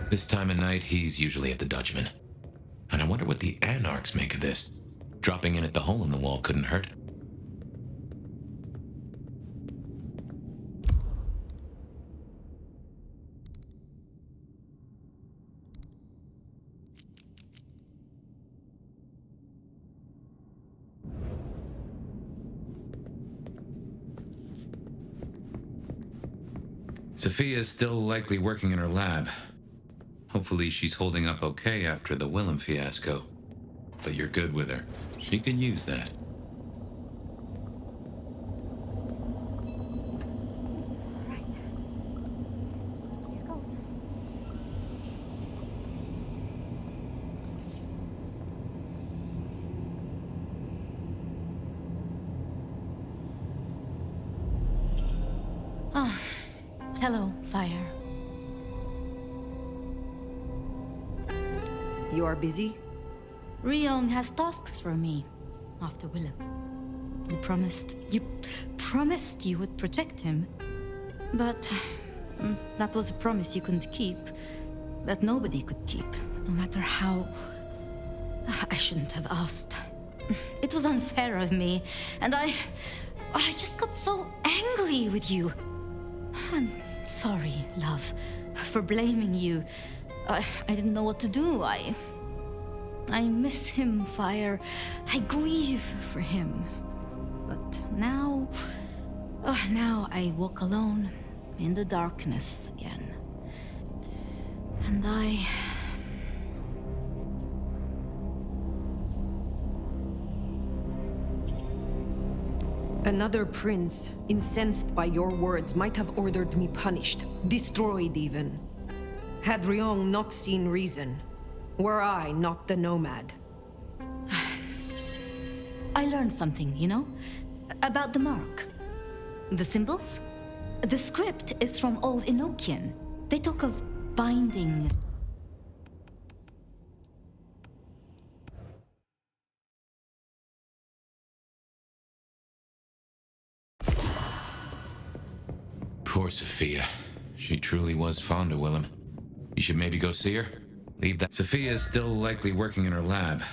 This time of night, he's usually at the Dutchman. And I wonder what the Anarchs make of this. Dropping in at the hole in the wall couldn't hurt. Sophia's still likely working in her lab. Hopefully she's holding up okay after the Willem fiasco. But you're good with her. She could use that. Hello, Fire. You are busy? Ryong has tasks for me after Willem. You promised you would protect him. But that was a promise you couldn't keep. That nobody could keep, no matter how... I shouldn't have asked. It was unfair of me, and I just got so angry with you. I'm sorry, love, for blaming you. I didn't know what to do. I miss him, Fire. I grieve for him. But now I walk alone in the darkness again. And Another prince, incensed by your words, might have ordered me punished, destroyed even. Had Ryong not seen reason, were I not the nomad. I learned something, you know? About the mark. The symbols? The script is from Old Enochian. They talk of binding... Poor Sophia. She truly was fond of Willem. You should maybe go see her. Leave that. Sophia's still likely working in her lab.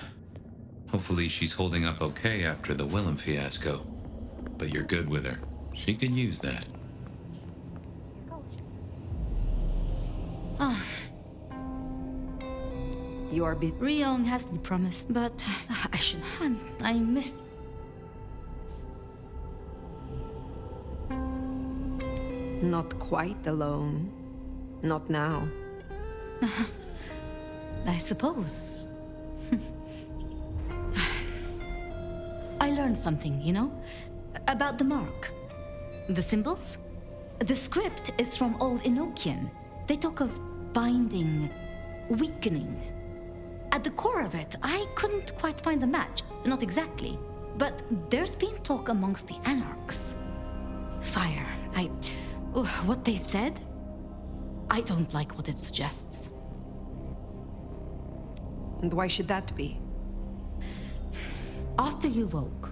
Hopefully she's holding up okay after the Willem fiasco. But you're good with her. She could use that. You are busy. Ryong hasn't promised, but I miss... Not quite alone. Not now. I suppose. I learned something, you know? About the mark. The symbols? The script is from Old Enochian. They talk of binding, weakening. At the core of it, I couldn't quite find the match. Not exactly. But there's been talk amongst the Anarchs. Fire, what they said? I don't like what it suggests. And why should that be? After you woke,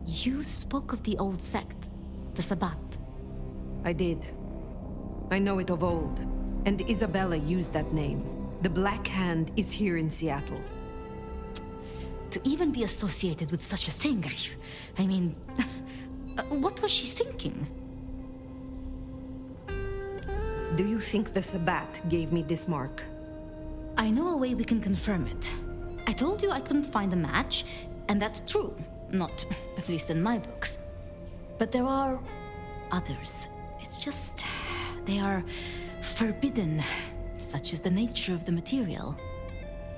you spoke of the old sect, the Sabbat. I did. I know it of old, and Isabella used that name. The Black Hand is here in Seattle. To even be associated with such a thing, I mean, what was she thinking? Do you think the Sabbat gave me this mark? I know a way we can confirm it. I told you I couldn't find a match, and that's true. Not, at least in my books. But there are others. It's just, they are forbidden. Such is the nature of the material.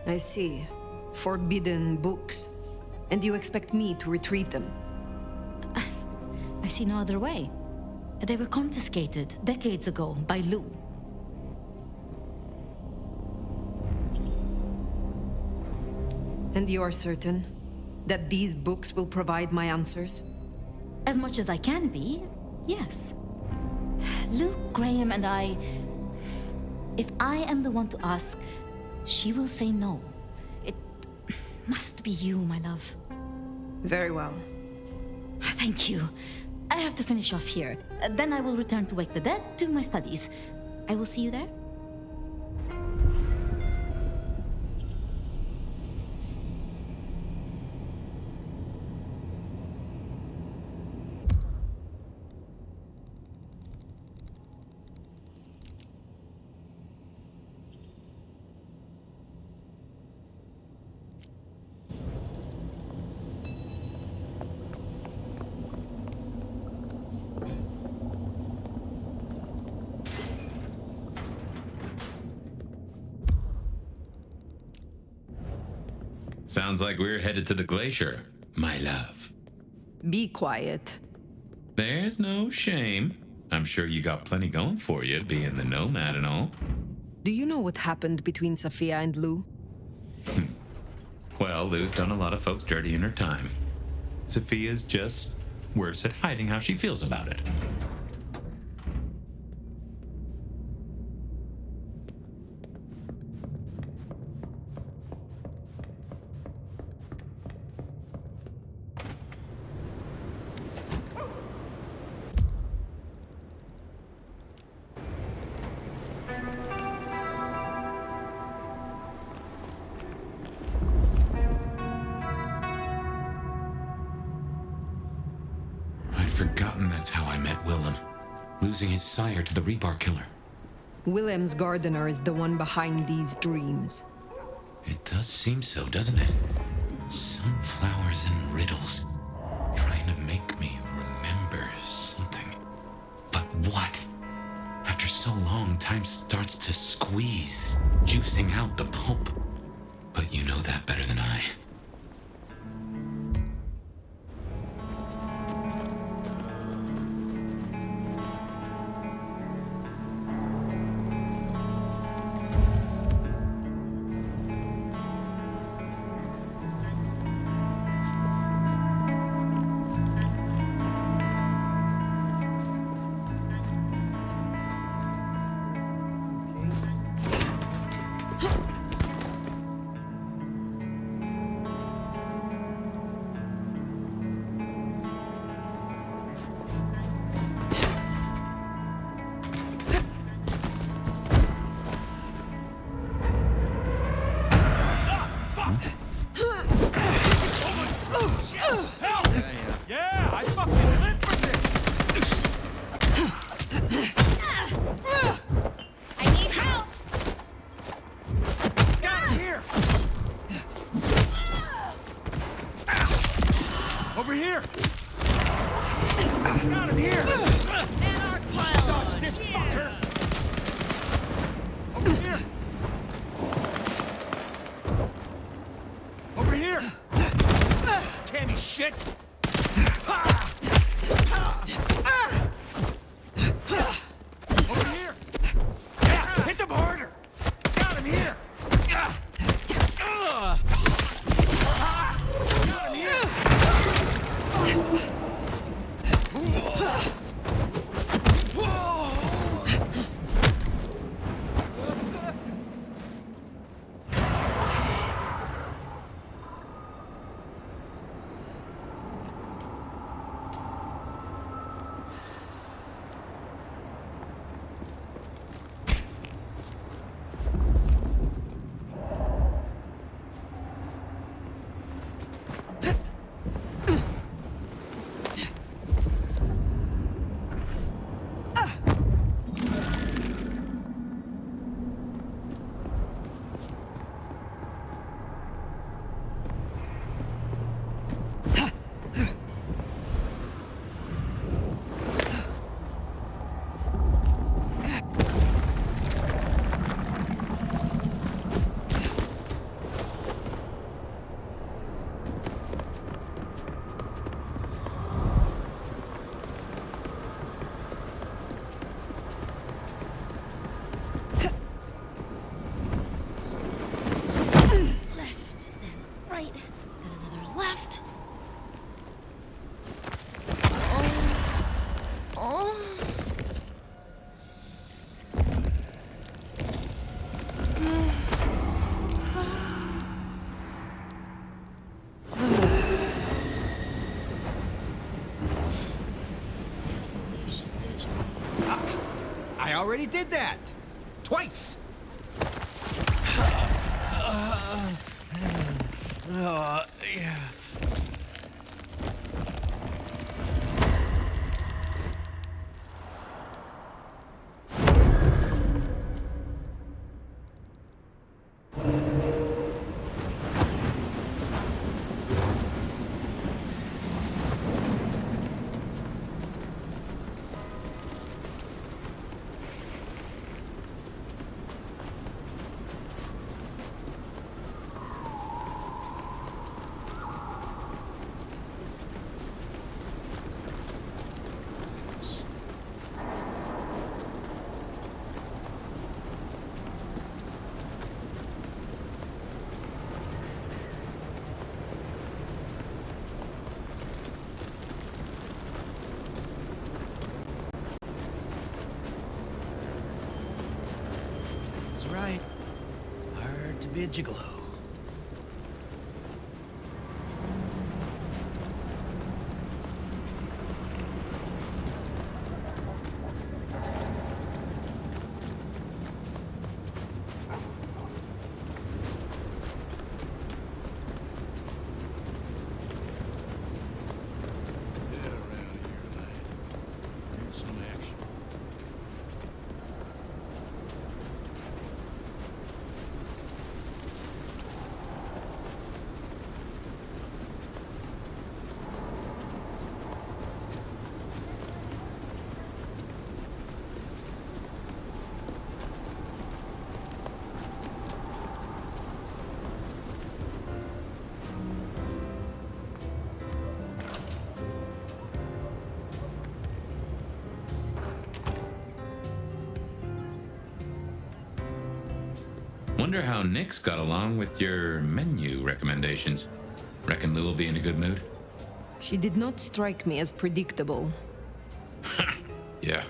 I see. Forbidden books. And you expect me to retrieve them? I see no other way. They were confiscated decades ago by Lu. And you are certain that these books will provide my answers? As much as I can be, yes. Luke, Graham, and I... If I am the one to ask, she will say no. It must be you, my love. Very well. Thank you. I have to finish off here. Then I will return to Wake the Dead, to my studies. I will see you there. Sounds like we're headed to the glacier, my love. Be quiet. There's no shame. I'm sure you got plenty going for you, being the nomad and all. Do you know what happened between Sophia and Lou? Well, Lou's done a lot of folks dirty in her time. Sophia's just worse at hiding how she feels about it. Forgotten that's how I met Willem. Losing his sire to the rebar killer. Willem's gardener is the one behind these dreams. It does seem so, doesn't it? Sunflowers and riddles. Trying to make me remember something. But what? After so long, time starts to squeeze, juicing out the pulp. But you know that better than I. I already did that! Twice! Yeah. right. It's hard to be a gigolo. Get around here, lad. Here's some action. Wonder how Nick's got along with your menu recommendations. Reckon Lou will be in a good mood? She did not strike me as predictable. Yeah.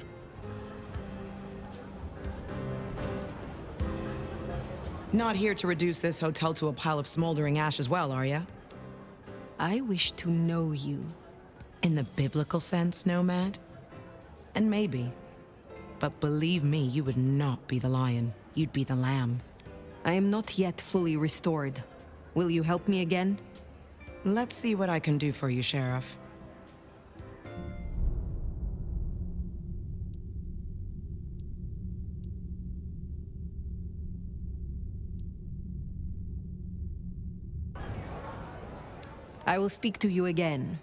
Not here to reduce this hotel to a pile of smoldering ash as well, are ya? I wish to know you. In the biblical sense, Nomad? And maybe. But believe me, you would not be the lion. You'd be the lamb. I am not yet fully restored. Will you help me again? Let's see what I can do for you, Sheriff. I will speak to you again.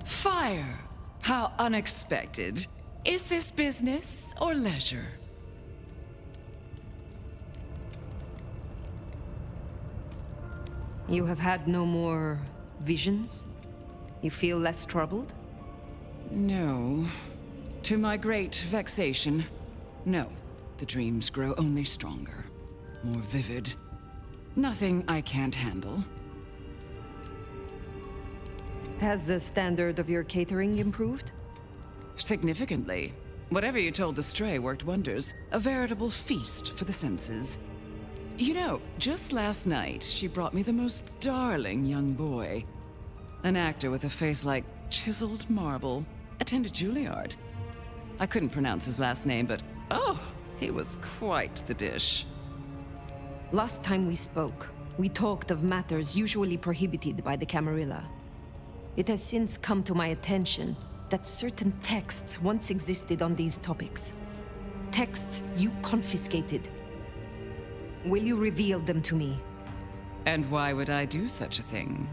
Fire! How unexpected. Is this business or leisure? You have had no more visions? You feel less troubled? No. To my great vexation, no. The dreams grow only stronger, more vivid. Nothing I can't handle. Has the standard of your catering improved? Significantly. Whatever you told the stray worked wonders. A veritable feast for the senses. You know, just last night, she brought me the most darling young boy. An actor with a face like chiseled marble. Attended Juilliard. I couldn't pronounce his last name, but oh, he was quite the dish. Last time we spoke, we talked of matters usually prohibited by the Camarilla. It has since come to my attention that certain texts once existed on these topics. Texts you confiscated. Will you reveal them to me? And why would I do such a thing?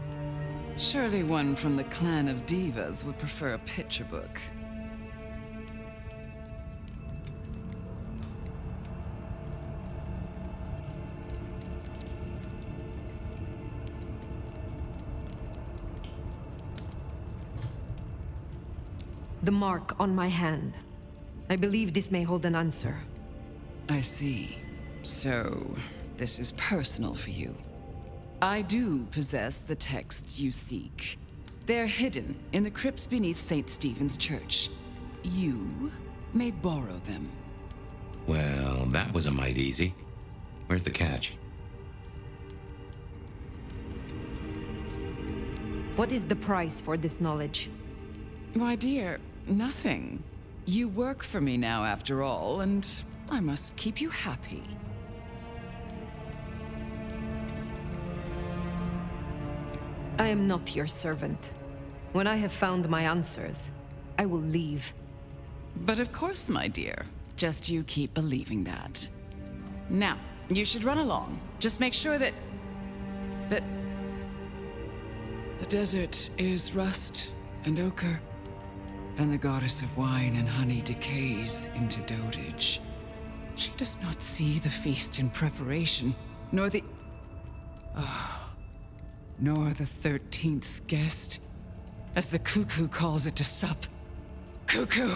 Surely one from the clan of divas would prefer a picture book. The mark on my hand. I believe this may hold an answer. I see. So, this is personal for you. I do possess the texts you seek. They're hidden in the crypts beneath St. Stephen's Church. You may borrow them. Well, that was a mite easy. Where's the catch? What is the price for this knowledge? Why, dear, nothing. You work for me now, after all, and I must keep you happy. I am not your servant. When I have found my answers, I will leave. But of course, my dear. Just you keep believing that. Now, you should run along. Just make sure that... The desert is rust and ochre, and the goddess of wine and honey decays into dotage. She does not see the feast in preparation, nor the 13th guest, as the cuckoo calls it to sup. Cuckoo!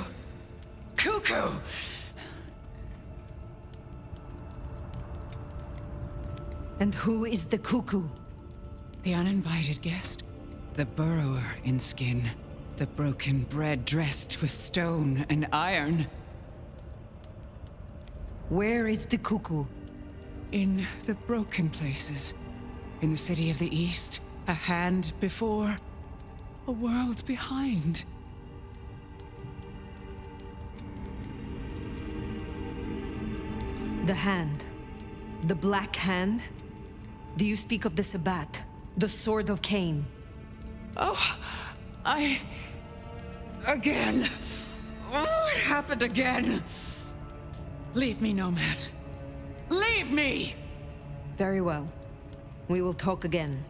Cuckoo! And who is the cuckoo? The uninvited guest. The burrower in skin. The broken bread dressed with stone and iron. Where is the cuckoo? In the broken places. In the city of the East. A hand before. A world behind. The hand. The Black Hand? Do you speak of the Sabbat? The Sword of Cain? Oh, Again. Oh, it happened again. Leave me, Nomad. Leave me! Very well. We will talk again.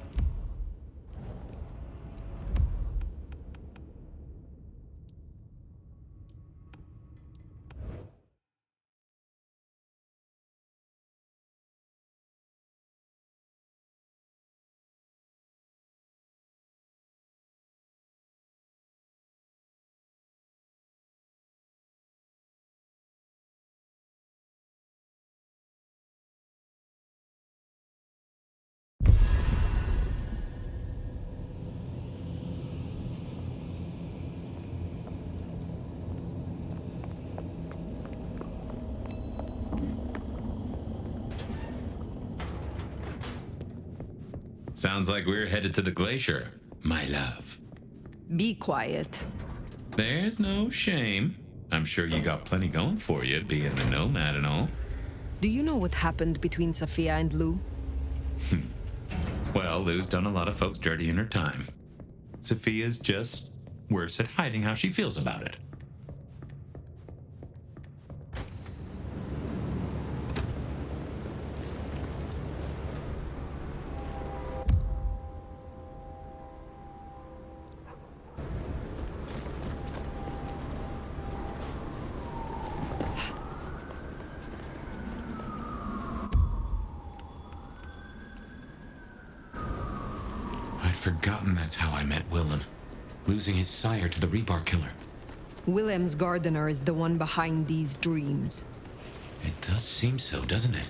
Sounds like we're headed to the glacier, my love. Be quiet. There's no shame. I'm sure you got plenty going for you, being the nomad and all. Do you know what happened between Sophia and Lou? Well, Lou's done a lot of folks dirty in her time. Sophia's just worse at hiding how she feels about it. Forgotten that's how I met Willem. Losing his sire to the rebar killer. Willem's gardener is the one behind these dreams. It does seem so, doesn't it?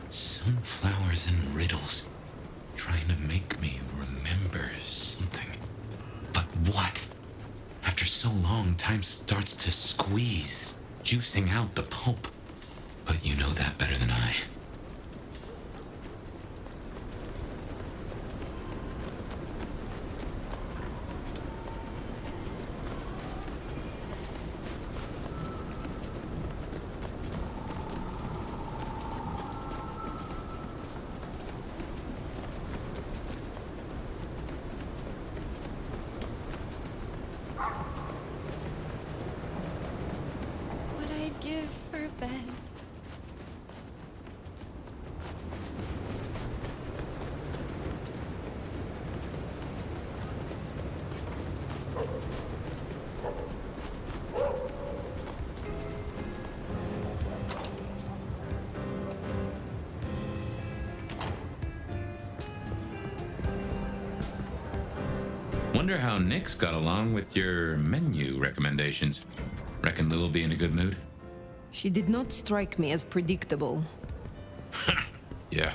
Sunflowers and riddles. Trying to make me remember something. But what? After so long, time starts to squeeze, juicing out the pulp. But you know that better than I. Wonder how Nick's got along with your menu recommendations. Reckon Lou will be in a good mood? She did not strike me as predictable. Yeah.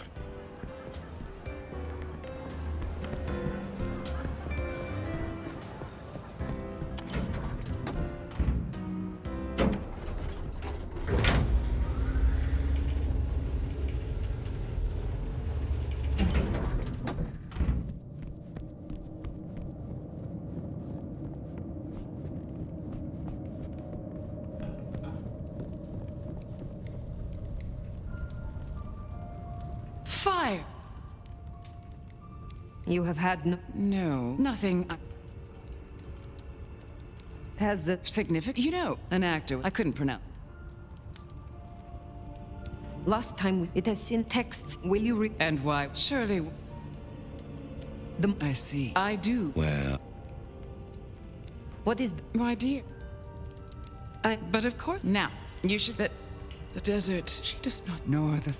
Fire! You have had No, nothing. Has the... Significant? You know, an actor I couldn't pronounce. Last time it has seen texts. Will you And why? Surely. I see. I do. Well, What is... My dear. But of course. Now, you should bet. The desert, she does not know the...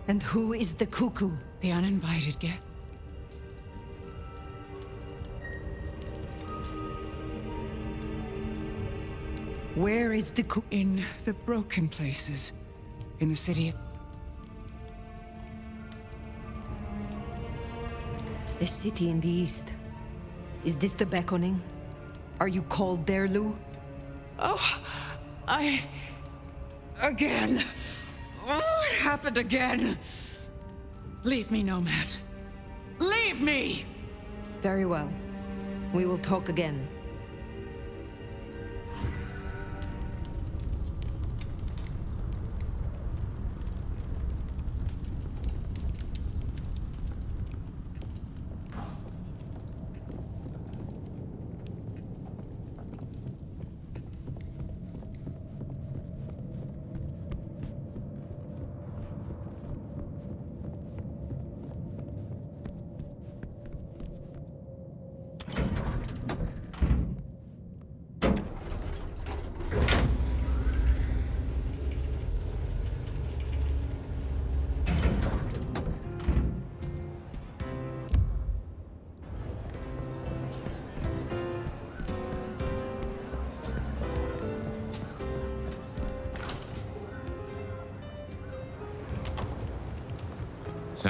And who is the cuckoo? The uninvited guest. Where is the cuckoo? In the broken places. In the city. A city in the east. Is this the beckoning? Are you called there, Lou? Oh, Again. Oh, it happened again. Leave me, Nomad. Leave me! Very well. We will talk again.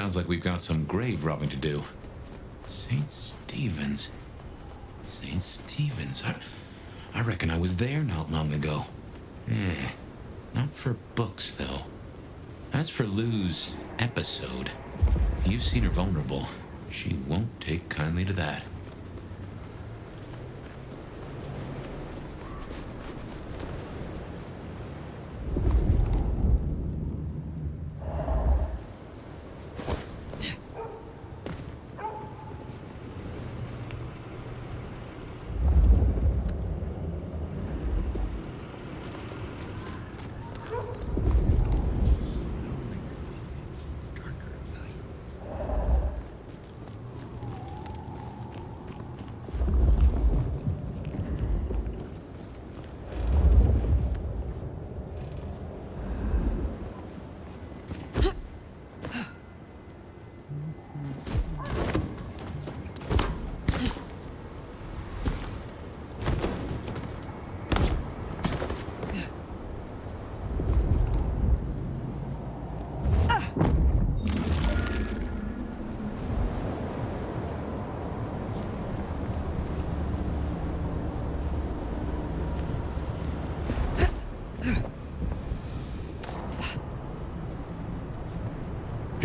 sounds like we've got some grave robbing to do. St. Stephen's. St. Stephen's. I reckon I was there not long ago. Not for books, though. As for Lou's episode, you've seen her vulnerable. She won't take kindly to that.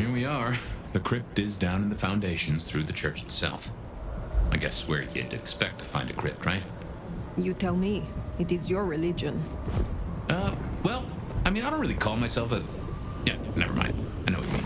Here we are. The crypt is down in the foundations through the church itself. I guess where you'd expect to find a crypt, right? You tell me. It is your religion. Well, I mean, I don't really call myself a... Yeah, never mind. I know what you mean.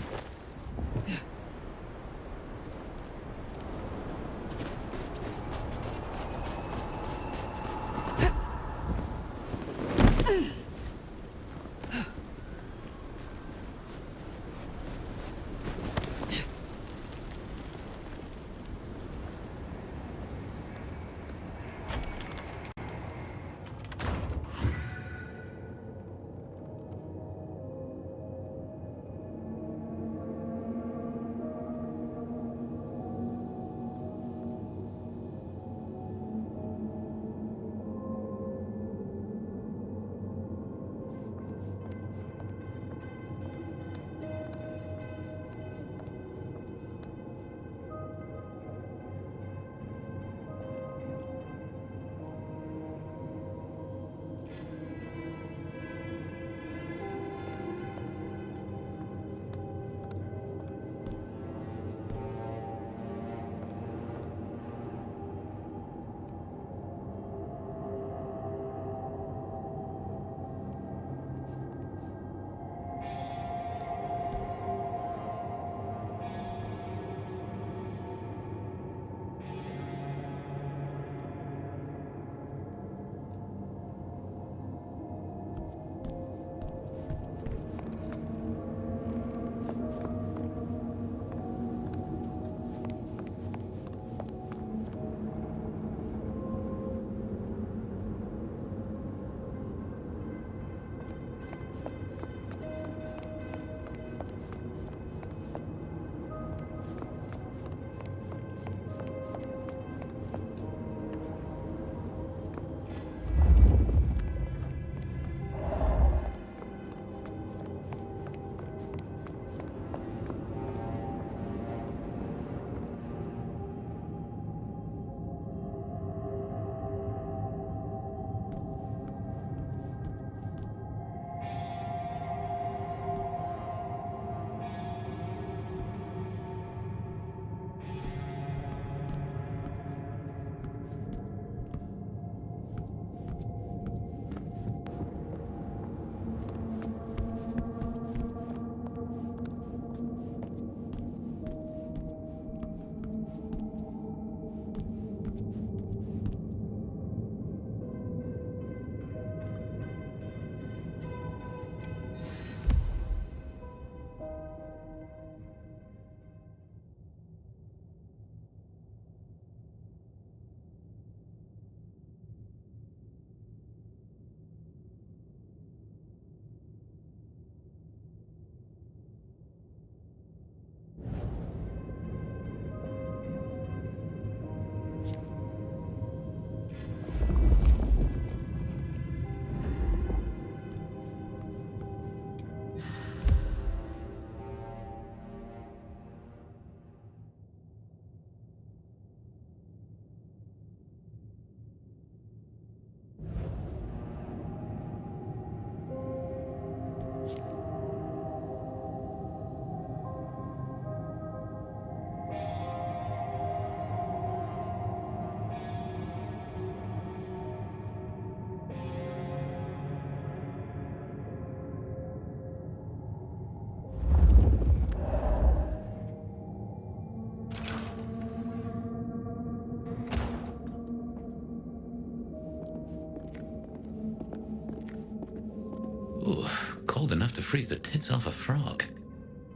Ooh, cold enough to freeze the tits off a frog.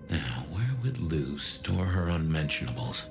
Now, where would Lou store her unmentionables?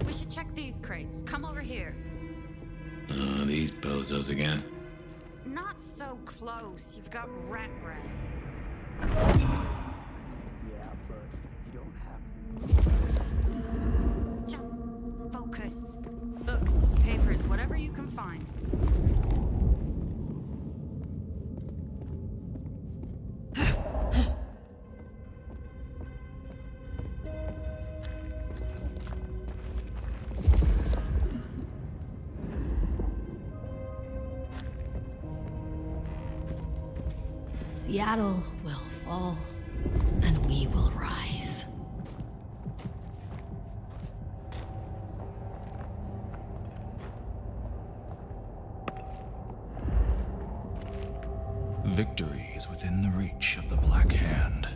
We should check these crates. Come over here. Oh, these bozos again. Not so close. You've got rat breath. Yeah, but you don't have to. Just focus. Books, papers, whatever you can find. Seattle will fall, and we will rise. Victory is within the reach of the Black Hand.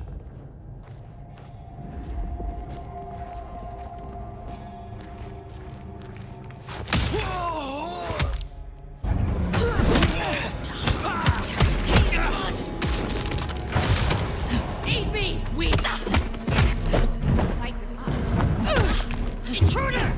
Aid me! We fight with us. Intruder!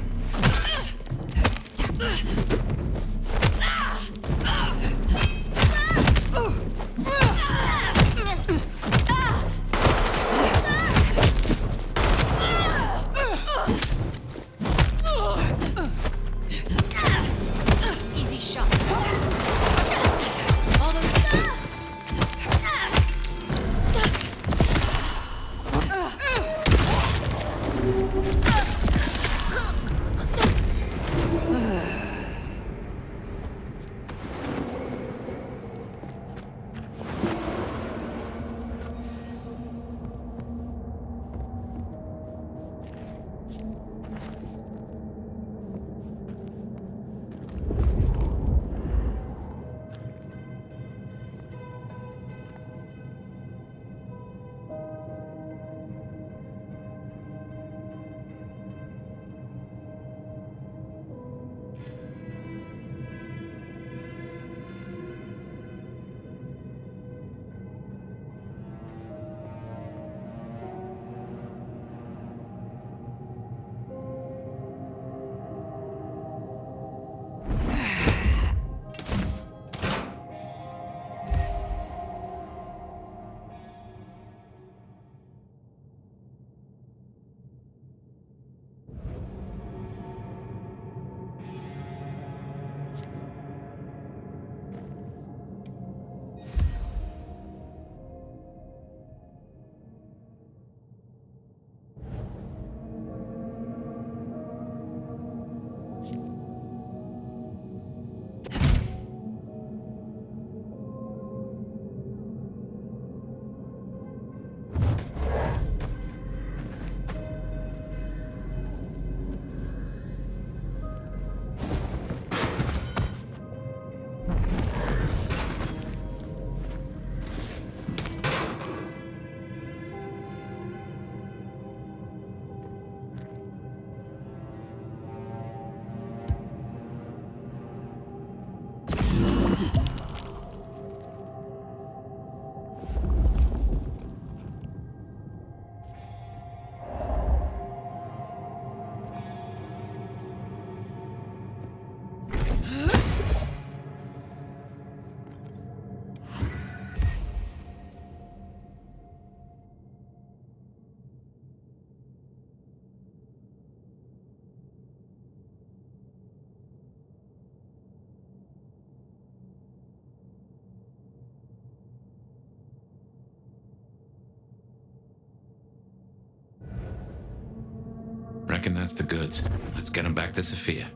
reckon that's the goods. Let's get him back to Sophia.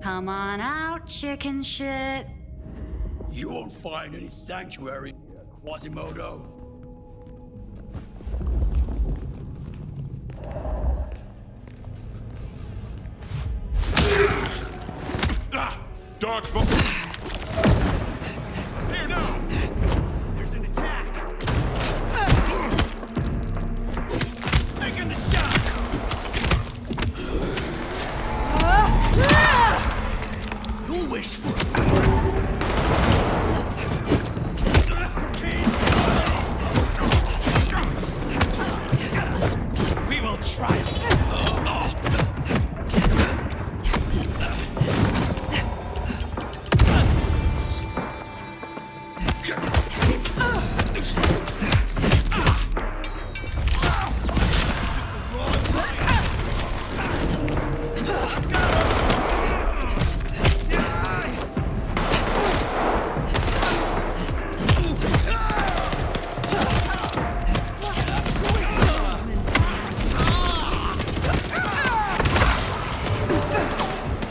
Come on out, chicken shit. You won't find any sanctuary, Quasimodo. Dark folk. Here now. There's an attack. Taking the shot. You'll wish for it. We will triumph.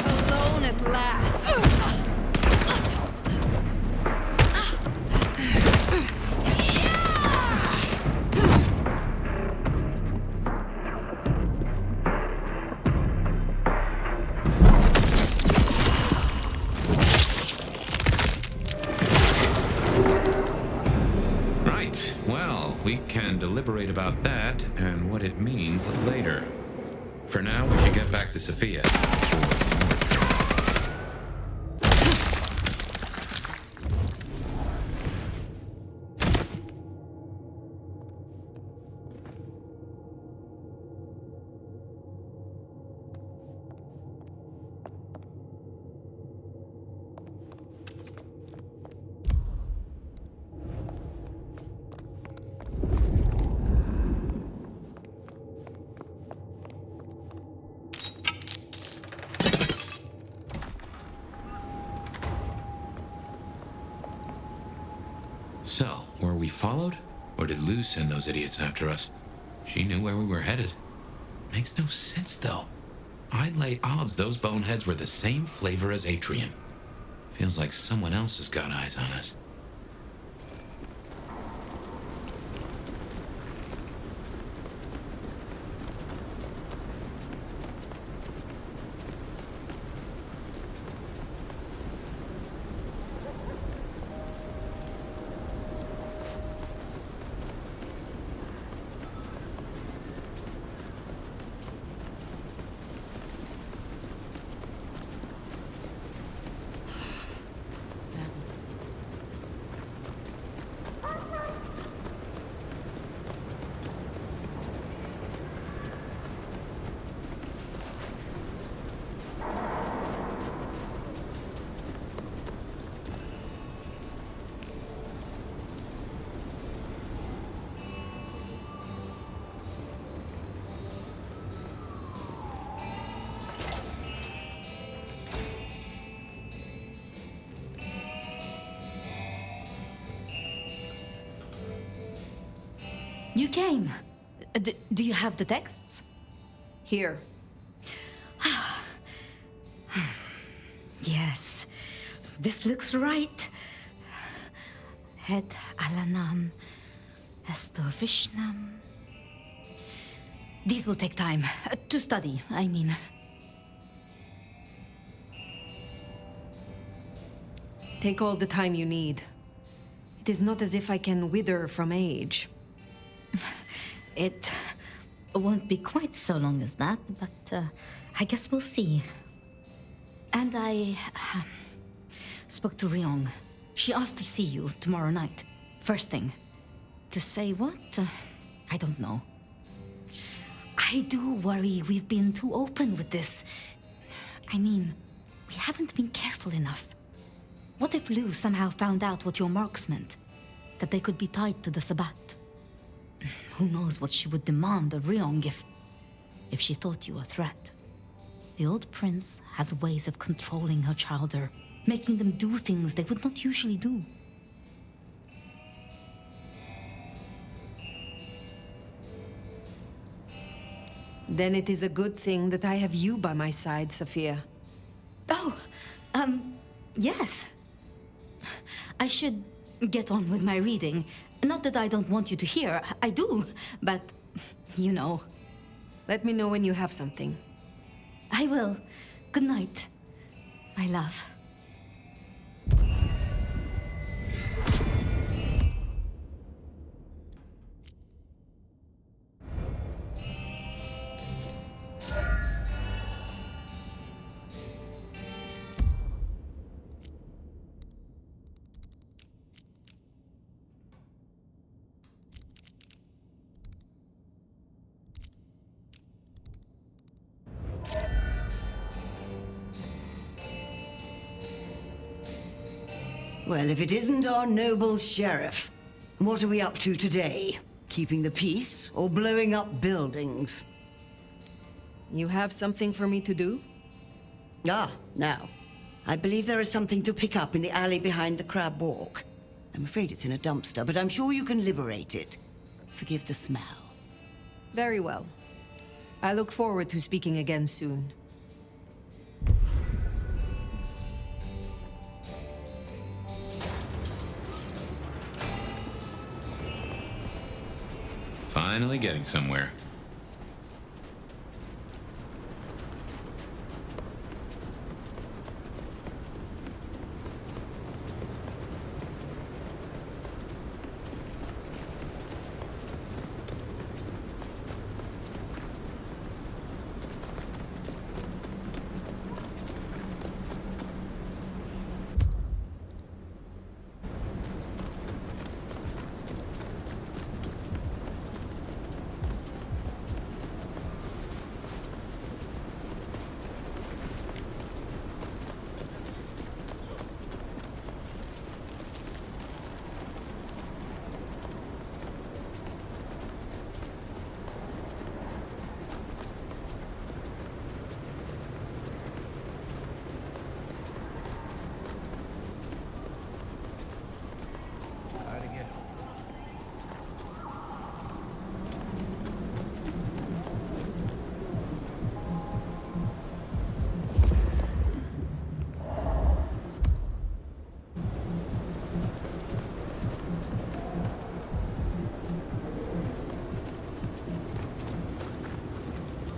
Alone at last. Right. Well, we can deliberate about that and what it means later. For now, we should get back to Sophia. So, were we followed? Or did Lou send those idiots after us? She knew where we were headed. Makes no sense, though. I'd lay odds those boneheads were the same flavor as Atrium. Feels like someone else has got eyes on us. You came. Do you have the texts? Here. Yes. This looks right. Het Alanam Estovishnam. These will take time. To study, I mean. Take all the time you need. It is not as if I can wither from age. It won't be quite so long as that, but I guess we'll see. And I spoke to Ryong. She asked to see you tomorrow night. First thing. To say what? I don't know. I do worry we've been too open with this. I mean, we haven't been careful enough. What if Lu somehow found out what your marks meant? That they could be tied to the Sabbat? Who knows what she would demand of Ryong if she thought you a threat. The old prince has ways of controlling her chowder, making them do things they would not usually do. Then it is a good thing that I have you by my side, Sophia. Oh, yes. I should get on with my reading. Not that I don't want you to hear, I do, but you know. Let me know when you have something. I will. Good night, my love. Well, if it isn't our noble sheriff, what are we up to today? Keeping the peace or blowing up buildings? You have something for me to do? Ah, now. I believe there is something to pick up in the alley behind the Crab Walk. I'm afraid it's in a dumpster, but I'm sure you can liberate it. Forgive the smell. Very well. I look forward to speaking again soon. Finally getting somewhere.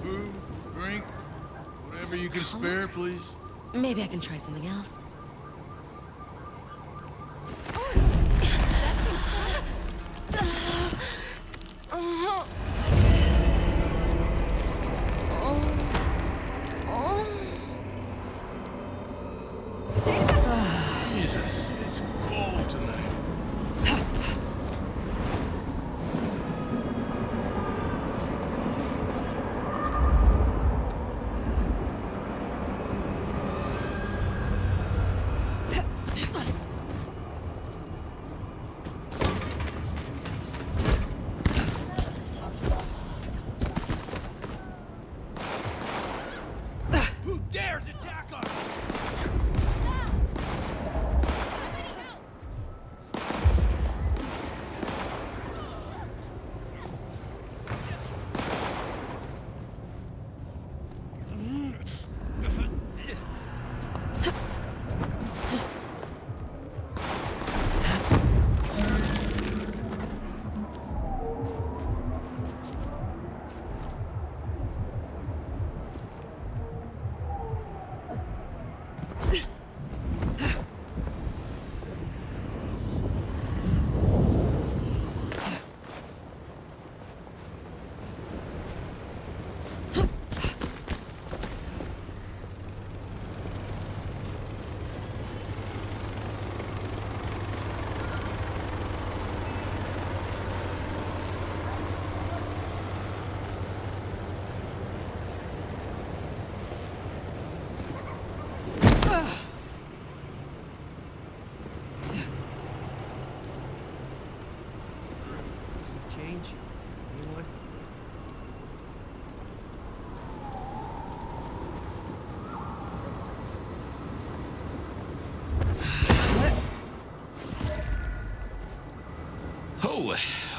Food, drink, whatever you can spare, please. Maybe I can try something else. Jesus, it's cold tonight. Who dares attack us?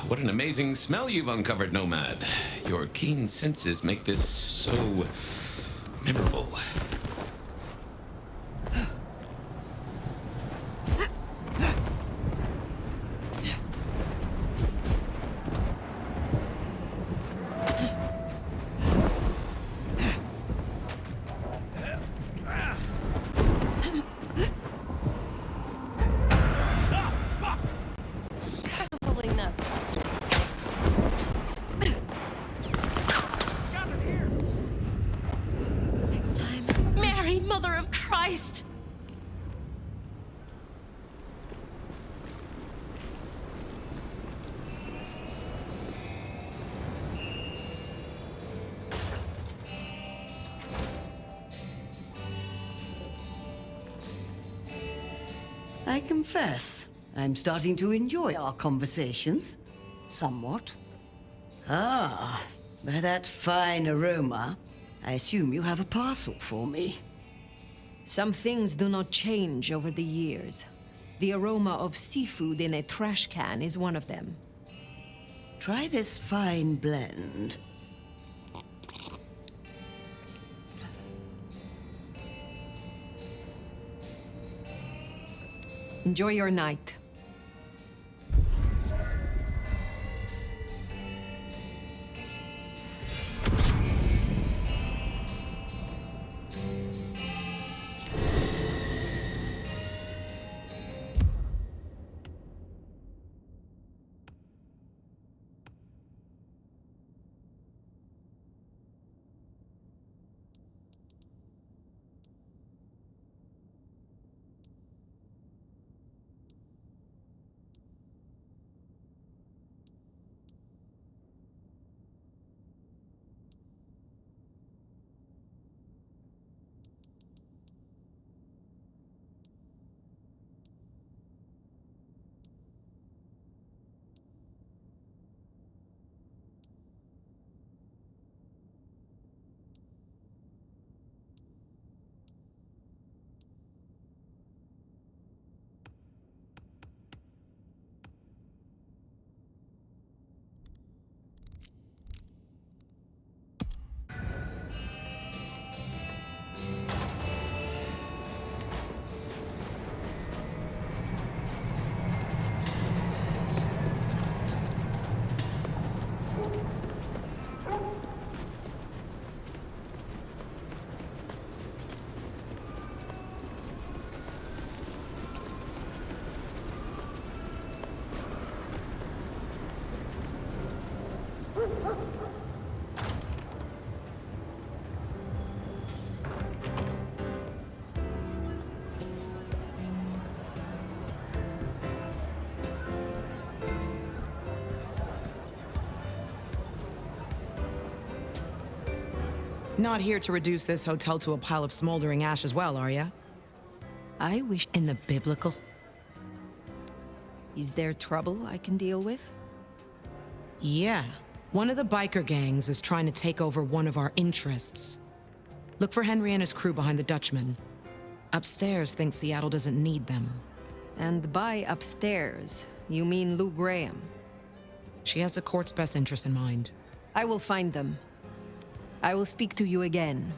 what an amazing smell you've uncovered, Nomad. Your keen senses make this so memorable. Probably not. Next time. Mary, Mother of Christ! I confess, I'm starting to enjoy our conversations. Somewhat. Ah, by that fine aroma, I assume you have a parcel for me. Some things do not change over the years. The aroma of seafood in a trash can is one of them. Try this fine blend. Enjoy your night. Not here to reduce this hotel to a pile of smoldering ash as well, are ya? I wish... In the biblical... Is there trouble I can deal with? Yeah. One of the biker gangs is trying to take over one of our interests. Look for Henry and his crew behind the Dutchman. Upstairs thinks Seattle doesn't need them. And by upstairs, you mean Lou Graham? She has the court's best interests in mind. I will find them. I will speak to you again.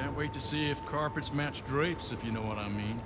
Can't wait to see if carpets match drapes, if you know what I mean.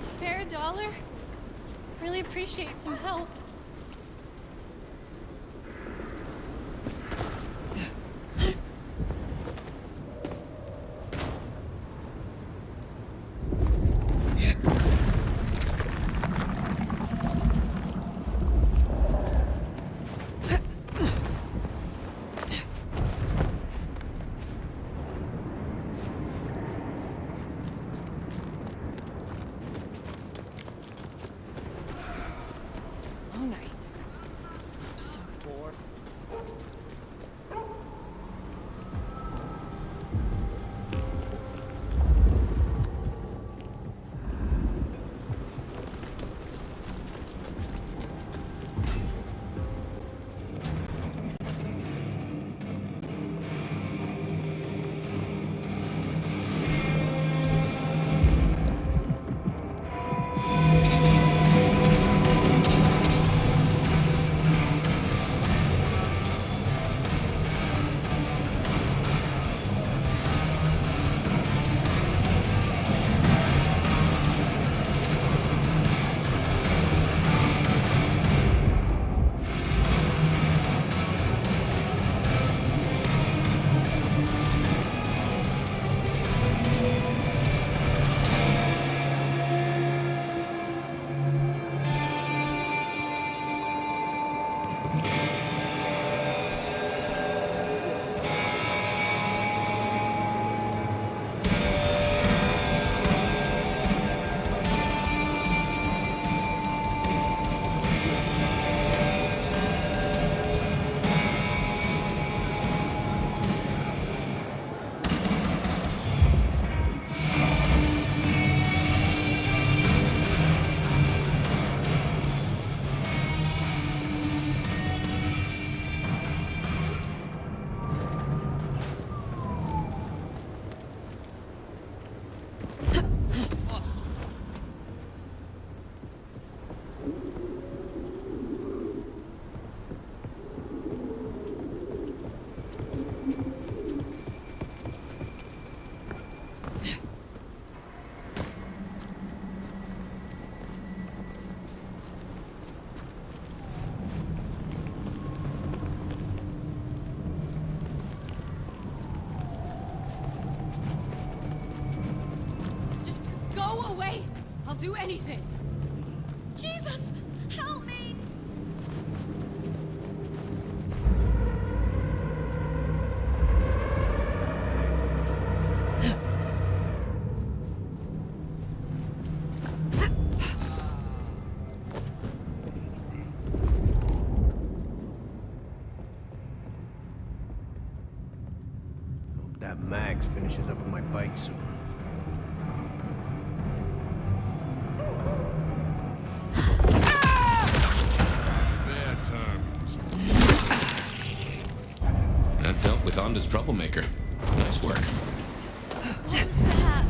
Spare a dollar? Really appreciate some help. Slow night. I'm so bored. Just go away! I'll do anything! Jesus! Help me! Hope that Max finishes up with my bike soon. Bad time. That dealt with Onda's troublemaker. Nice work. What was that?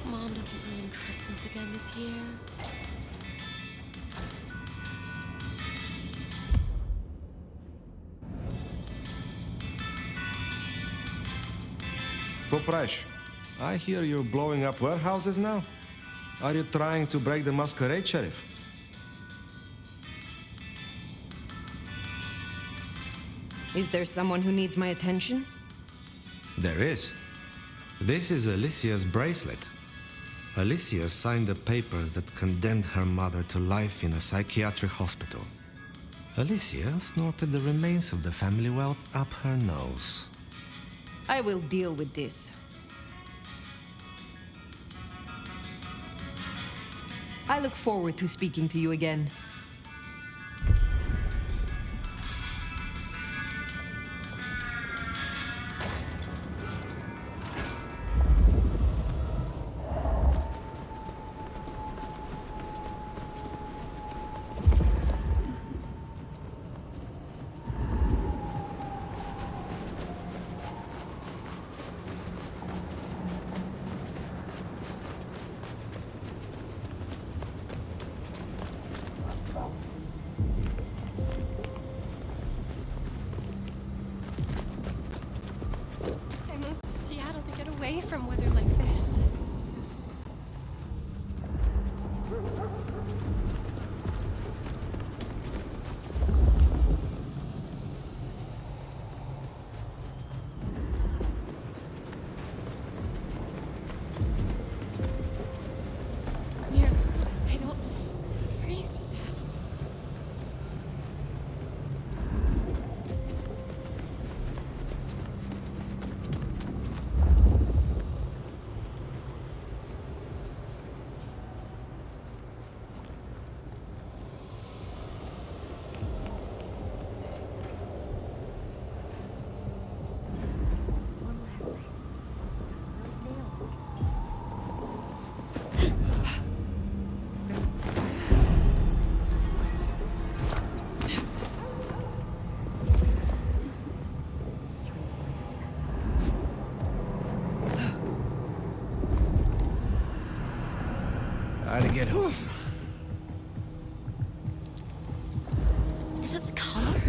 hope Mom doesn't ruin Christmas again this year. Poprash, I hear you're blowing up warehouses now? Are you trying to break the Masquerade, Sheriff? Is there someone who needs my attention? There is. This is Alicia's bracelet. Alicia signed the papers that condemned her mother to life in a psychiatric hospital. Alicia snorted the remains of the family wealth up her nose. I will deal with this. I look forward to speaking to you again. I moved to Seattle to get away from weather like this. Here, I don't freeze to death. Try to get home. Is it the color?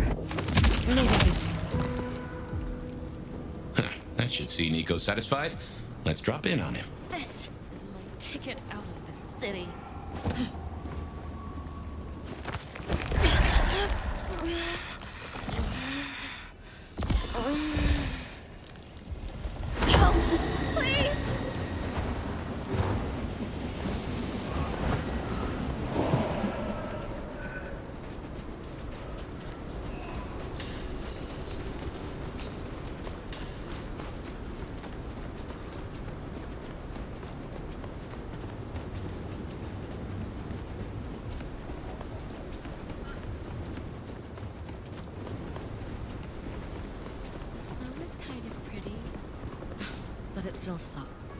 That should see Nico satisfied. Let's drop in on him. This is my ticket out of this city. Help! Please! The snow is kind of pretty, but it still sucks.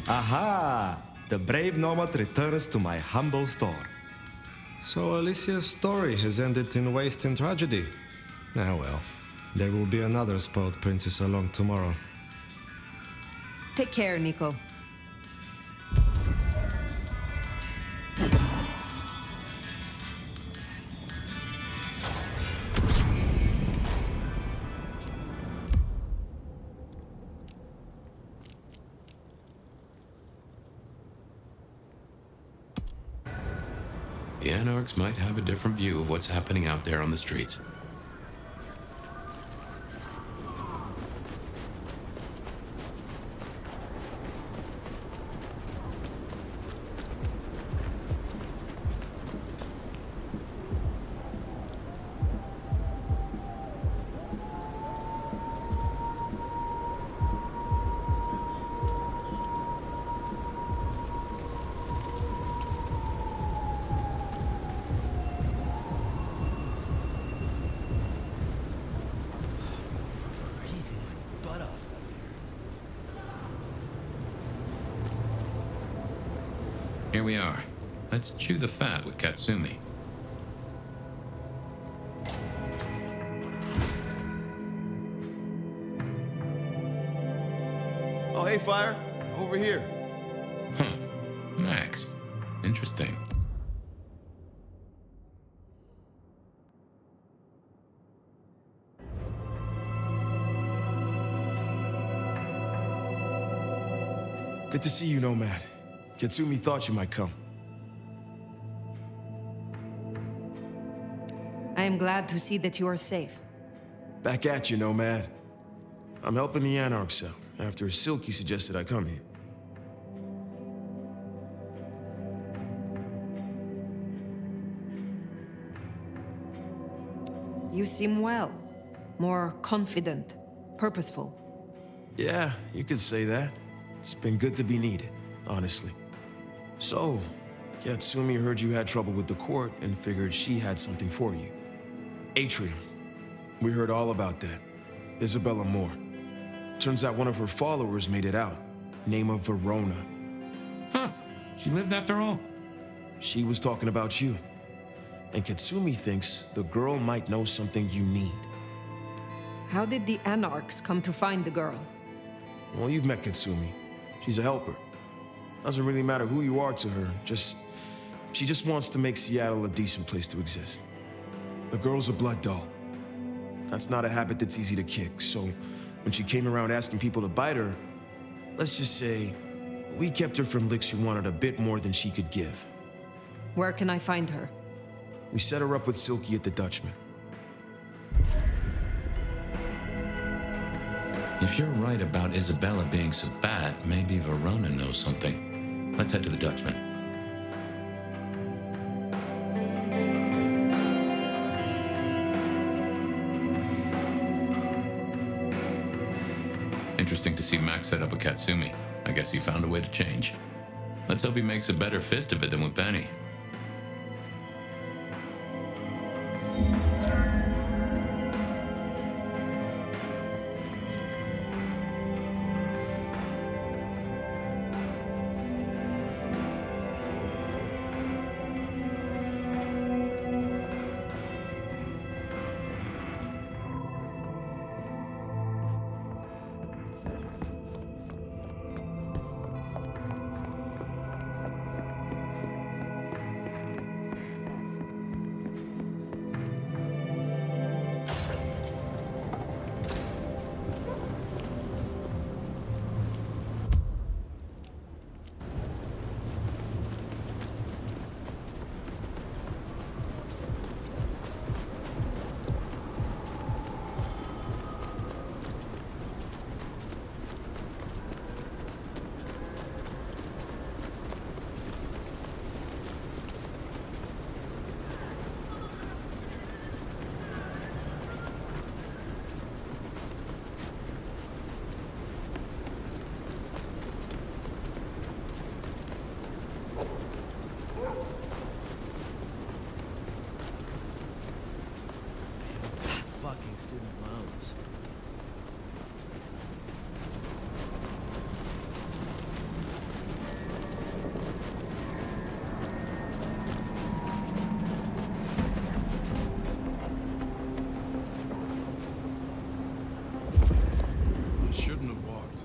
Aha! The brave nomad returns to my humble store. So Alicia's story has ended in waste and tragedy. Ah well, there will be another spoiled princess along tomorrow. Take care, Nico. The Anarchs might have a different view of what's happening out there on the streets. Here we are. Let's chew the fat with Katsumi. Oh, hey, Fire. Over here. Huh. Max. Interesting. Good to see you, Nomad. Katsumi thought you might come. I am glad to see that you are safe. Back at you, Nomad. I'm helping the Anarchs out after Silky suggested I come here. You seem well. More confident, purposeful. Yeah, you could say that. It's been good to be needed, honestly. So, Katsumi heard you had trouble with the court and figured she had something for you. Atrium. We heard all about that. Isabella Moore. Turns out one of her followers made it out. Name of Verona. Huh. She lived after all. She was talking about you. And Katsumi thinks the girl might know something you need. How did the Anarchs come to find the girl? Well, you've met Katsumi. She's a helper. Doesn't really matter who you are to her, she just wants to make Seattle a decent place to exist. The girl's a blood doll. That's not a habit that's easy to kick, so when she came around asking people to bite her, let's just say, we kept her from licks who wanted a bit more than she could give. Where can I find her? We set her up with Silky at the Dutchman. If you're right about Isabella being so bad, maybe Verona knows something. Let's head to the Dutchman. Interesting to see Max set up a Katsumi. I guess he found a way to change. Let's hope he makes a better fist of it than with Benny. Student loans. I shouldn't have walked.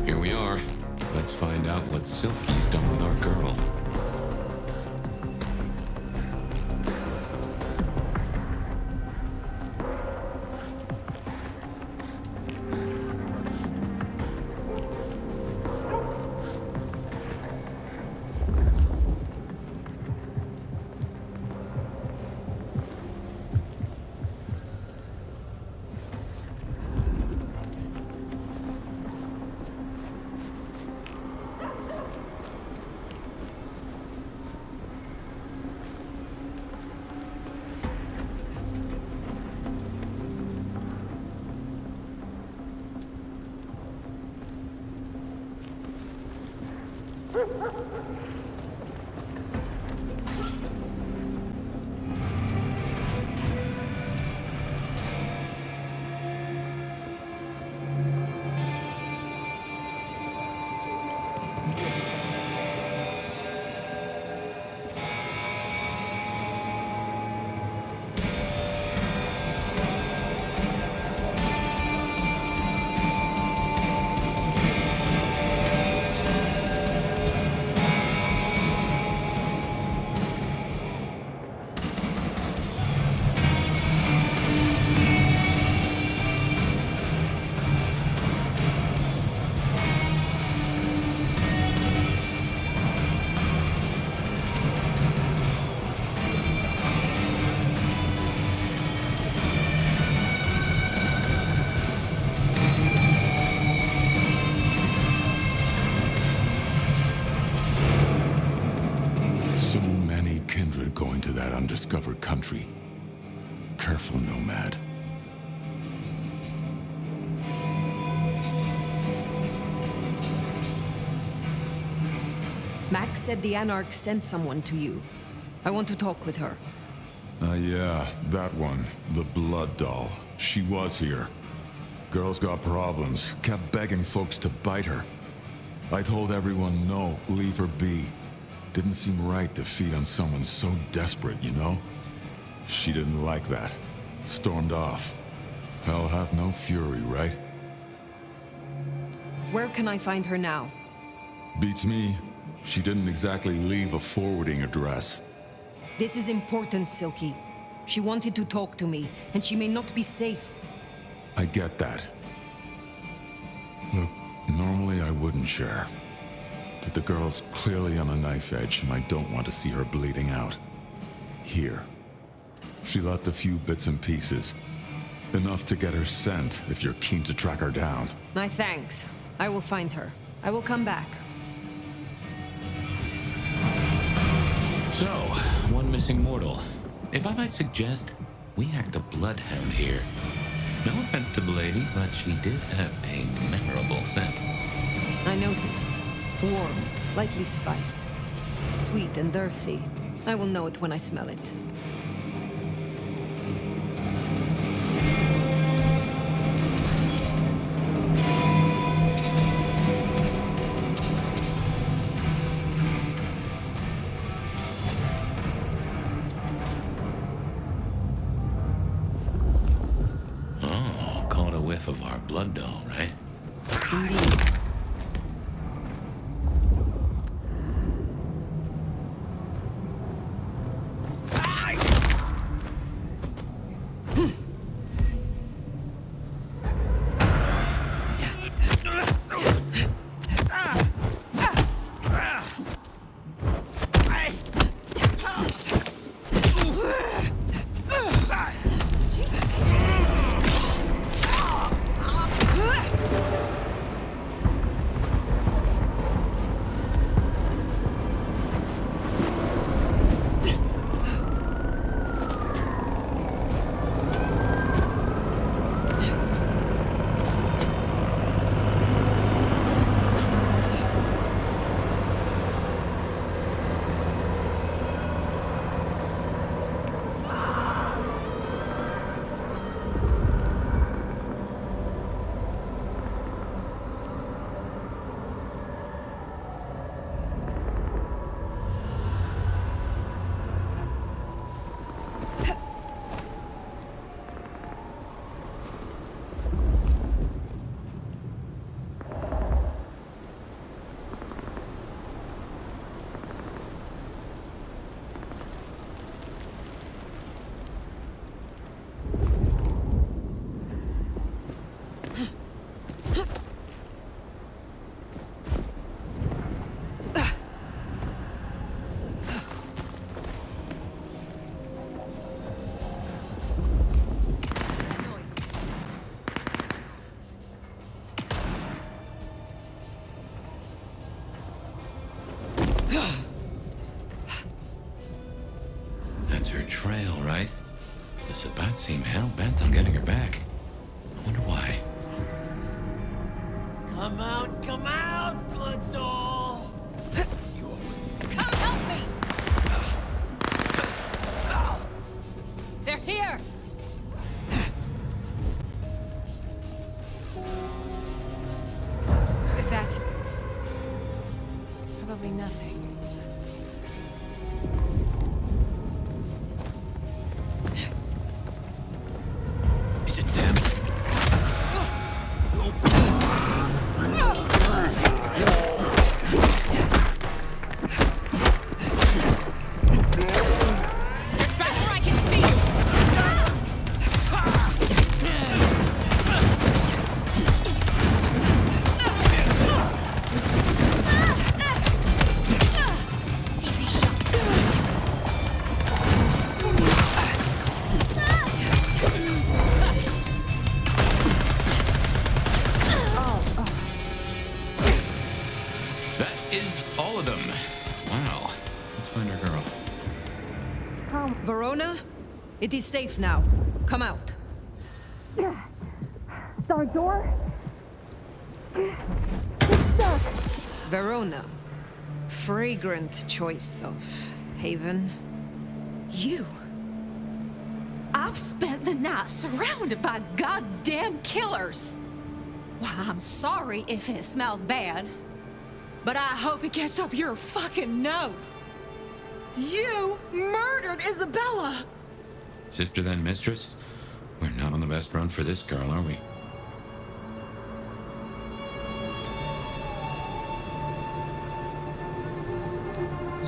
Here we are. Let's find out what Silky's done with our girl. So many kindred going to that undiscovered country. Careful, nomad. Max said the Anarch sent someone to you. I want to talk with her. Yeah, that one. The Blood Doll. She was here. Girl's got problems. Kept begging folks to bite her. I told everyone no, leave her be. Didn't seem right to feed on someone so desperate, you know? She didn't like that. Stormed off. Hell hath no fury, right? Where can I find her now? Beats me. She didn't exactly leave a forwarding address. This is important, Silky. She wanted to talk to me, and she may not be safe. I get that. Look, normally I wouldn't share. But the girl's clearly on a knife edge, and I don't want to see her bleeding out. Here. She left a few bits and pieces. Enough to get her sent, if you're keen to track her down. My thanks. I will find her. I will come back. So, one missing mortal. If I might suggest, we act a bloodhound here. No offense to the lady, but she did have a memorable scent. I noticed. Warm, lightly spiced. Sweet and earthy. I will know it when I smell it. Oh, caught a whiff of our blood doll, right? Indeed. That's her trail, right? The Sabbat seem hell-bent on getting her back. I wonder why. Come out, blood doll! Come help me! They're here! Is that... Probably nothing. Is it them? Get back where I can see you! Verona, it is safe now. Come out. Our door? Verona. Fragrant choice of haven. You. I've spent the night surrounded by goddamn killers. Why, I'm sorry if it smells bad, but I hope it gets up your fucking nose. You murdered Isabella! Sister then mistress? We're not on the best run for this girl, are we?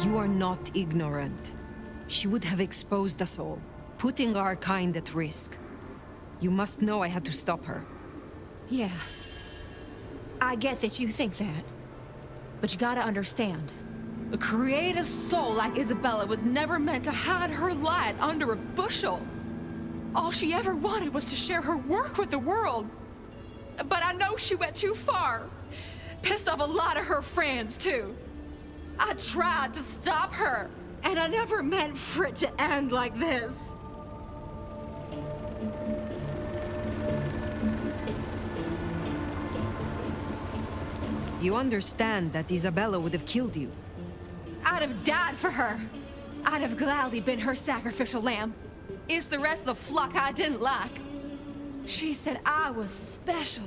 You are not ignorant. She would have exposed us all, putting our kind at risk. You must know I had to stop her. Yeah. I get that you think that. But you gotta understand. A creative soul like Isabella was never meant to hide her light under a bushel. All she ever wanted was to share her work with the world. But I know she went too far. Pissed off a lot of her friends, too. I tried to stop her, and I never meant for it to end like this. You understand that Isabella would have killed you. I'd have died for her. I'd have gladly been her sacrificial lamb. It's the rest of the flock I didn't like. She said I was special.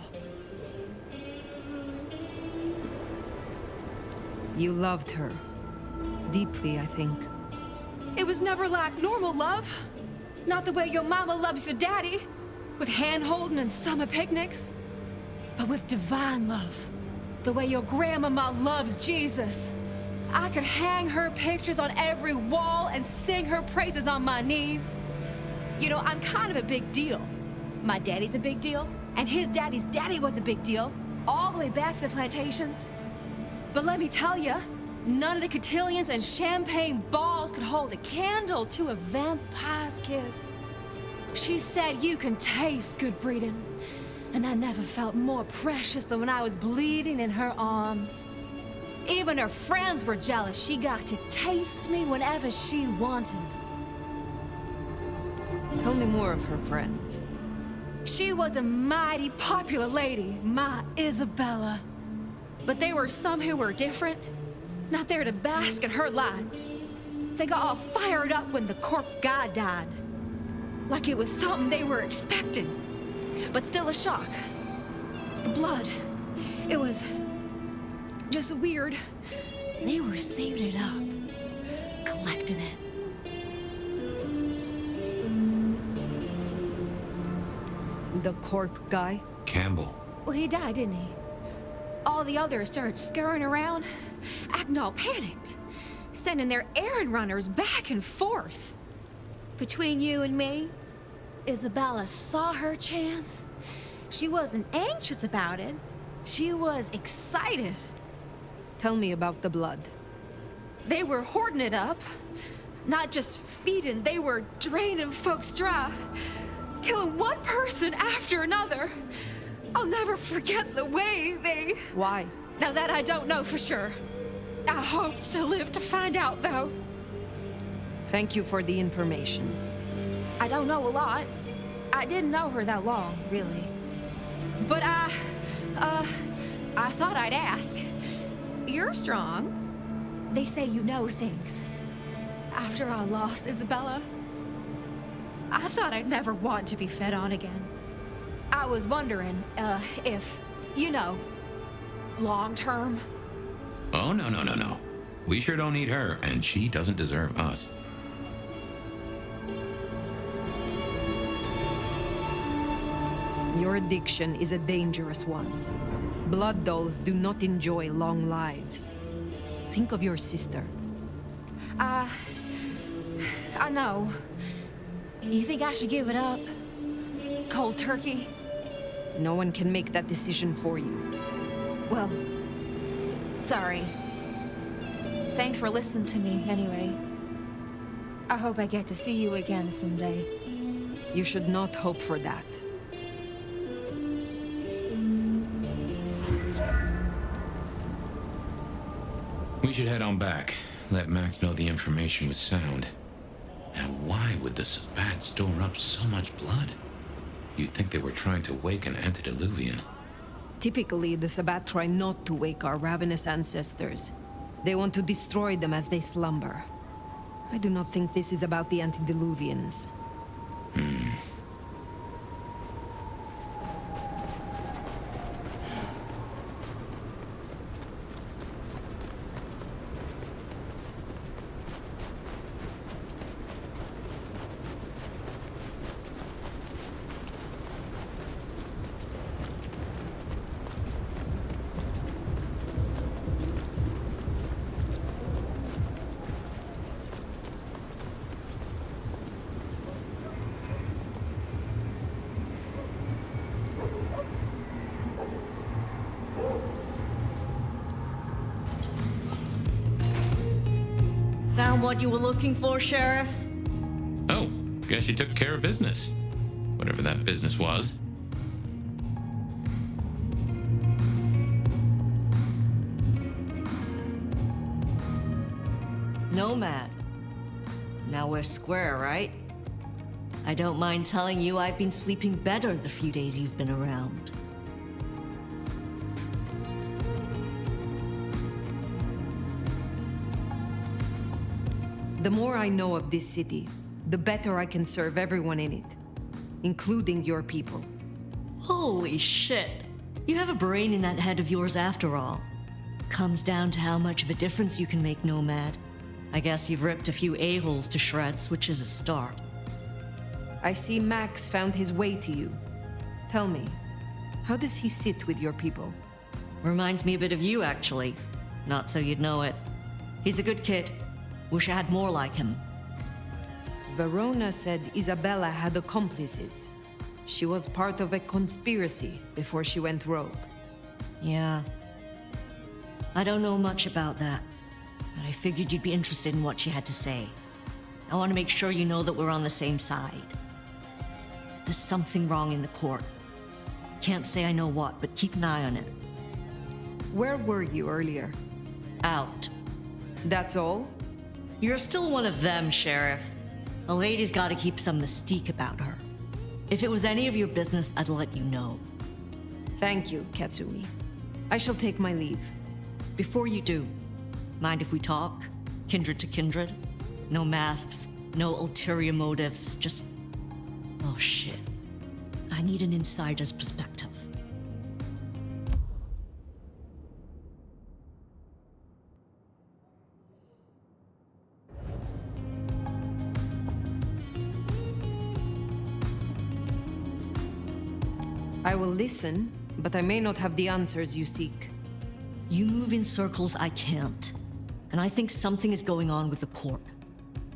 You loved her. Deeply, I think. It was never like normal love. Not the way your mama loves your daddy, with hand-holding and summer picnics. But with divine love. The way your grandmama loves Jesus. I could hang her pictures on every wall and sing her praises on my knees. You know, I'm kind of a big deal. My daddy's a big deal, and his daddy's daddy was a big deal, all the way back to the plantations. But let me tell you, none of the cotillions and champagne balls could hold a candle to a vampire's kiss. She said you can taste good breeding, and I never felt more precious than when I was bleeding in her arms. Even her friends were jealous. She got to taste me whenever she wanted. Tell me more of her friends. She was a mighty popular lady, my Isabella. But there were some who were different, not there to bask in her light. They got all fired up when the corp guy died. Like it was something they were expecting, but still a shock. The blood, it was just weird. They were saving it up, collecting it. The corp guy? Campbell. Well, he died, didn't he? All the others started scurrying around, acting all panicked, sending their errand runners back and forth. Between you and me, Isabella saw her chance. She wasn't anxious about it. She was excited. Tell me about the blood. They were hoarding it up. Not just feeding, they were draining folks dry. Killing one person after another. I'll never forget the way they... Why? Now that I don't know for sure. I hoped to live to find out, though. Thank you for the information. I don't know a lot. I didn't know her that long, really. But I thought I'd ask. You're strong. They say you know things. After I lost Isabella, I thought I'd never want to be fed on again. I was wondering, if, you know, long term. Oh, no. We sure don't need her, and she doesn't deserve us. Your addiction is a dangerous one. Blood dolls do not enjoy long lives. Think of your sister. I know. You think I should give it up? Cold turkey? No one can make that decision for you. Well, sorry. Thanks for listening to me, anyway. I hope I get to see you again someday. You should not hope for that. We should head on back. Let Max know the information was sound. Now, why would the Sabbat store up so much blood? You'd think they were trying to wake an antediluvian. Typically, the Sabbat try not to wake our ravenous ancestors. They want to destroy them as they slumber. I do not think this is about the antediluvians. Found what you were looking for, Sheriff? Oh, guess you took care of business. Whatever that business was. Nomad. Now we're square, right? I don't mind telling you I've been sleeping better the few days you've been around. The more I know of this city, the better I can serve everyone in it, including your people. Holy shit. You have a brain in that head of yours after all. Comes down to how much of a difference you can make, Nomad. I guess you've ripped a few a-holes to shreds, which is a start. I see Max found his way to you. Tell me, how does he sit with your people? Reminds me a bit of you, actually. Not so you'd know it. He's a good kid. Wish I had more like him. Verona said Isabella had accomplices. She was part of a conspiracy before she went rogue. Yeah. I don't know much about that, but I figured you'd be interested in what she had to say. I want to make sure you know that we're on the same side. There's something wrong in the court. Can't say I know what, but keep an eye on it. Where were you earlier? Out. That's all? You're still one of them, Sheriff. A lady's gotta keep some mystique about her. If it was any of your business, I'd let you know. Thank you, Katsumi. I shall take my leave. Before you do, mind if we talk? Kindred to kindred? No masks, no ulterior motives, just... Oh shit. I need an insider's perspective. I will listen, but I may not have the answers you seek. You move in circles I can't. And I think something is going on with the court.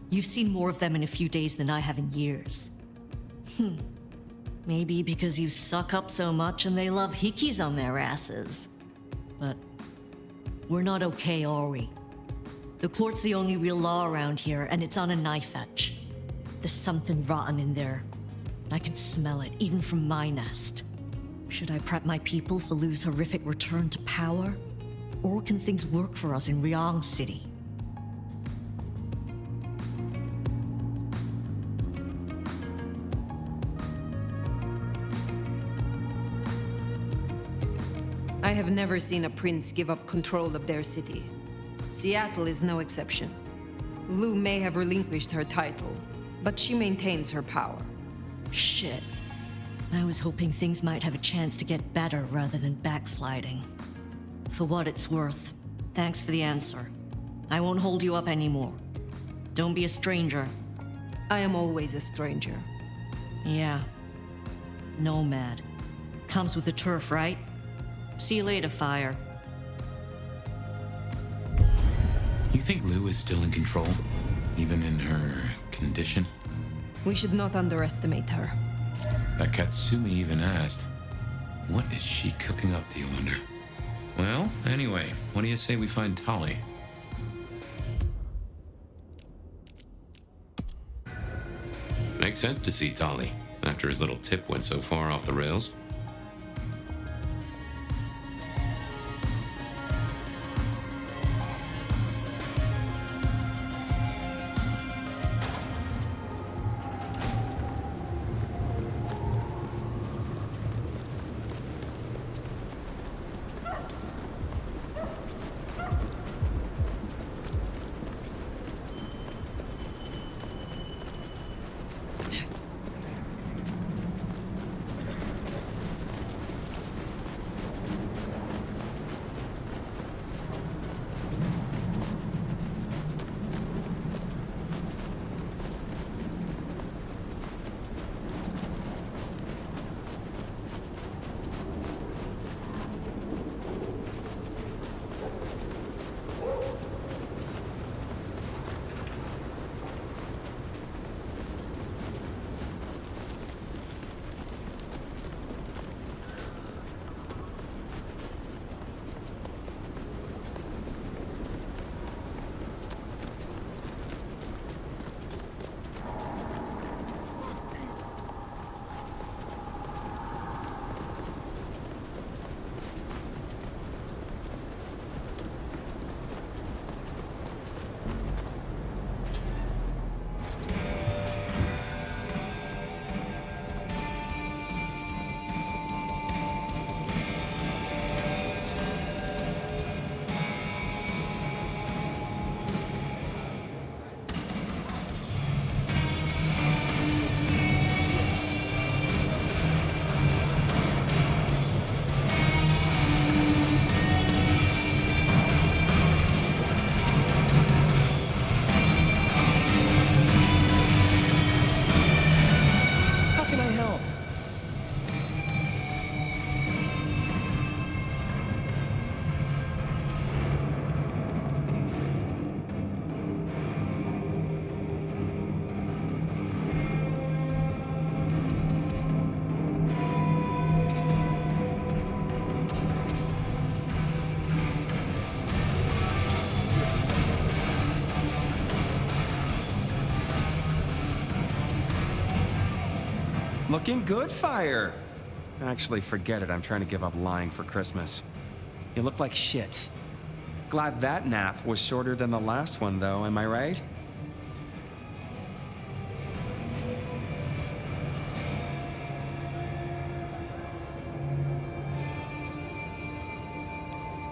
You've seen more of them in a few days than I have in years. Maybe because you suck up so much and they love hikis on their asses. But we're not okay, are we? The court's the only real law around here, and it's on a knife edge. There's something rotten in there. I can smell it, even from my nest. Should I prep my people for Lu's horrific return to power? Or can things work for us in Ryong City? I have never seen a prince give up control of their city. Seattle is no exception. Lu may have relinquished her title, but she maintains her power. Shit. I was hoping things might have a chance to get better rather than backsliding. For what it's worth, thanks for the answer. I won't hold you up anymore. Don't be a stranger. I am always a stranger. Yeah. Nomad. Comes with the turf, right? See you later, Fire. You think Lu is still in control? Even in her condition? We should not underestimate her. That Katsumi even asked, what is she cooking up, do you wonder? Well, anyway, what do you say we find Tali? Makes sense to see Tali, after his little tip went so far off the rails. Looking good, Fire. Actually, forget it. I'm trying to give up lying for Christmas. You look like shit. Glad that nap was shorter than the last one, though, am I right?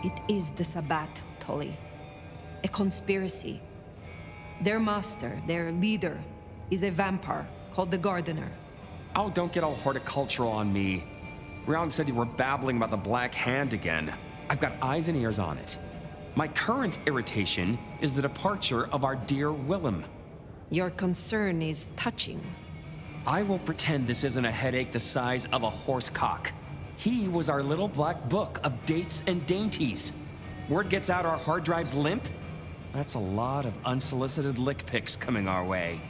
It is the Sabbat, Tully. A conspiracy. Their master, their leader, is a vampire called the Gardener. Oh, don't get all horticultural on me. Ryong said you were babbling about the Black Hand again. I've got eyes and ears on it. My current irritation is the departure of our dear Willem. Your concern is touching. I will pretend this isn't a headache the size of a horse cock. He was our little black book of dates and dainties. Word gets out our hard drive's limp? That's a lot of unsolicited lick pics coming our way.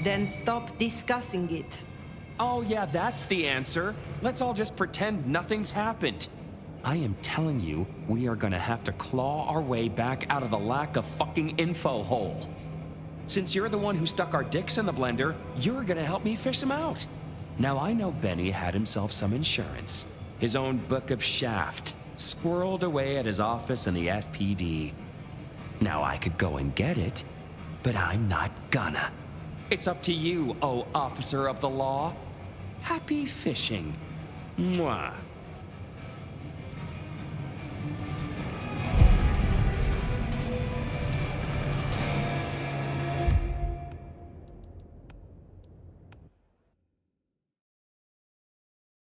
Then stop discussing it. Oh yeah, that's the answer. Let's all just pretend nothing's happened. I am telling you, we are gonna have to claw our way back out of the lack of fucking info hole. Since you're the one who stuck our dicks in the blender, you're gonna help me fish them out. Now I know Benny had himself some insurance. His own book of Shaft, squirreled away at his office in the SPD. Now I could go and get it, but I'm not gonna. It's up to you, oh officer of the law. Happy fishing. Mwah.